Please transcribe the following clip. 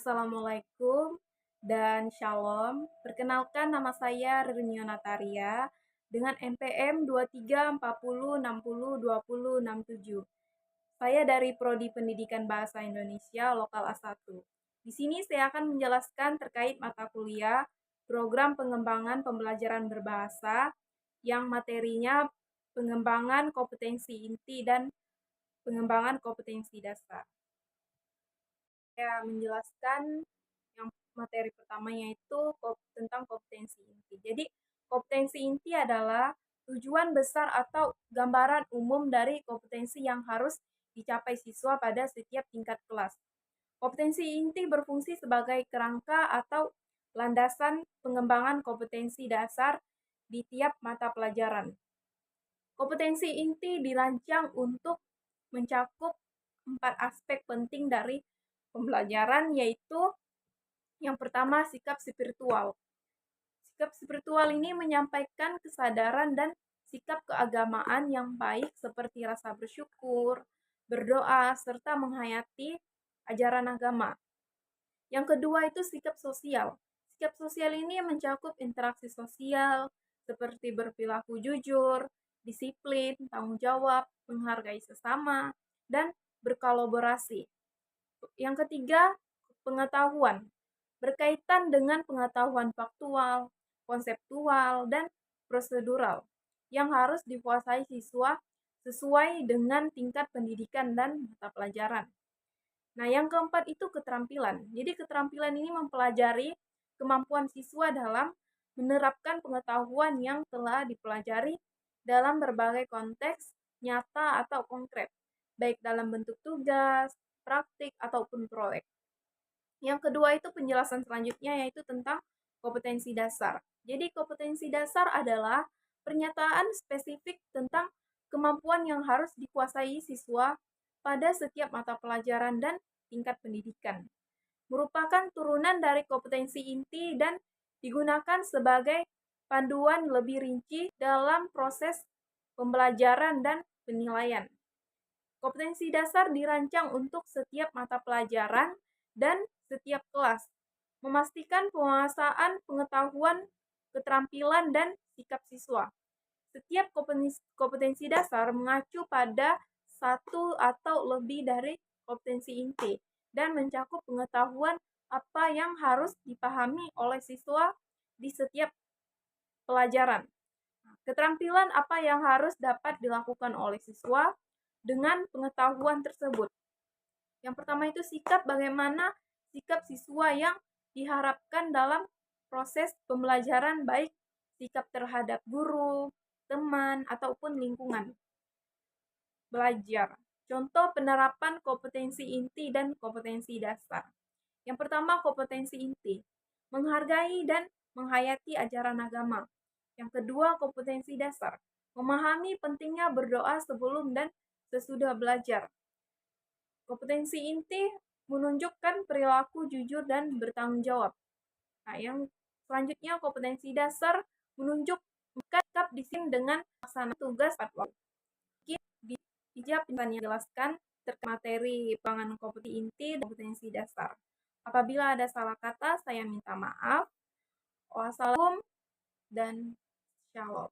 Assalamualaikum dan Shalom. Perkenalkan, nama saya Rirnia Nataria dengan NPM 2340602067. Saya dari Prodi Pendidikan Bahasa Indonesia Lokal A1. Di sini saya akan menjelaskan terkait mata kuliah program pengembangan pembelajaran berbahasa yang materinya pengembangan kompetensi inti dan pengembangan kompetensi dasar. Saya menjelaskan yang materi pertamanya itu tentang kompetensi inti. Jadi, kompetensi inti adalah tujuan besar atau gambaran umum dari kompetensi yang harus dicapai siswa pada setiap tingkat kelas. Kompetensi inti berfungsi sebagai kerangka atau landasan pengembangan kompetensi dasar di tiap mata pelajaran. Kompetensi inti dirancang untuk mencakup 4 aspek penting dari pembelajaran, yaitu yang pertama, sikap spiritual. Sikap spiritual ini menyampaikan kesadaran dan sikap keagamaan yang baik seperti rasa bersyukur, berdoa, serta menghayati ajaran agama. Yang kedua itu sikap sosial. Sikap sosial ini mencakup interaksi sosial seperti berperilaku jujur, disiplin, tanggung jawab, menghargai sesama, dan berkolaborasi. Yang ketiga, pengetahuan. Berkaitan dengan pengetahuan faktual, konseptual, dan prosedural yang harus dikuasai siswa sesuai dengan tingkat pendidikan dan mata pelajaran. Nah, yang keempat itu keterampilan. Jadi, keterampilan ini mempelajari kemampuan siswa dalam menerapkan pengetahuan yang telah dipelajari dalam berbagai konteks nyata atau konkret, baik dalam bentuk tugas, praktik, ataupun proyek. Yang kedua itu penjelasan selanjutnya, yaitu tentang kompetensi dasar. Jadi, kompetensi dasar adalah pernyataan spesifik tentang kemampuan yang harus dikuasai siswa pada setiap mata pelajaran dan tingkat pendidikan. Merupakan turunan dari kompetensi inti dan digunakan sebagai panduan lebih rinci dalam proses pembelajaran dan penilaian. Kompetensi dasar dirancang untuk setiap mata pelajaran dan setiap kelas, memastikan penguasaan pengetahuan, keterampilan, dan sikap siswa. Setiap kompetensi dasar mengacu pada satu atau lebih dari kompetensi inti dan mencakup pengetahuan apa yang harus dipahami oleh siswa di setiap pelajaran. Keterampilan apa yang harus dapat dilakukan oleh siswa dengan pengetahuan tersebut. Yang pertama itu sikap, bagaimana sikap siswa yang diharapkan dalam proses pembelajaran, baik sikap terhadap guru, teman, ataupun lingkungan belajar. Contoh penerapan kompetensi inti dan kompetensi dasar. Yang pertama, kompetensi inti, menghargai dan menghayati ajaran agama. Yang kedua, kompetensi dasar, memahami pentingnya berdoa sebelum dan sesudah belajar. Kompetensi inti menunjukkan perilaku jujur dan bertanggung jawab. Nah, yang selanjutnya kompetensi dasar menunjukkan sikap disiplin dengan melaksanakan tugas tepat waktu. Dijawab yang dijelaskan terkait materi pengembangan kompetensi inti dan kompetensi dasar. Apabila ada salah kata, saya minta maaf. Wassalamualaikum dan shalom.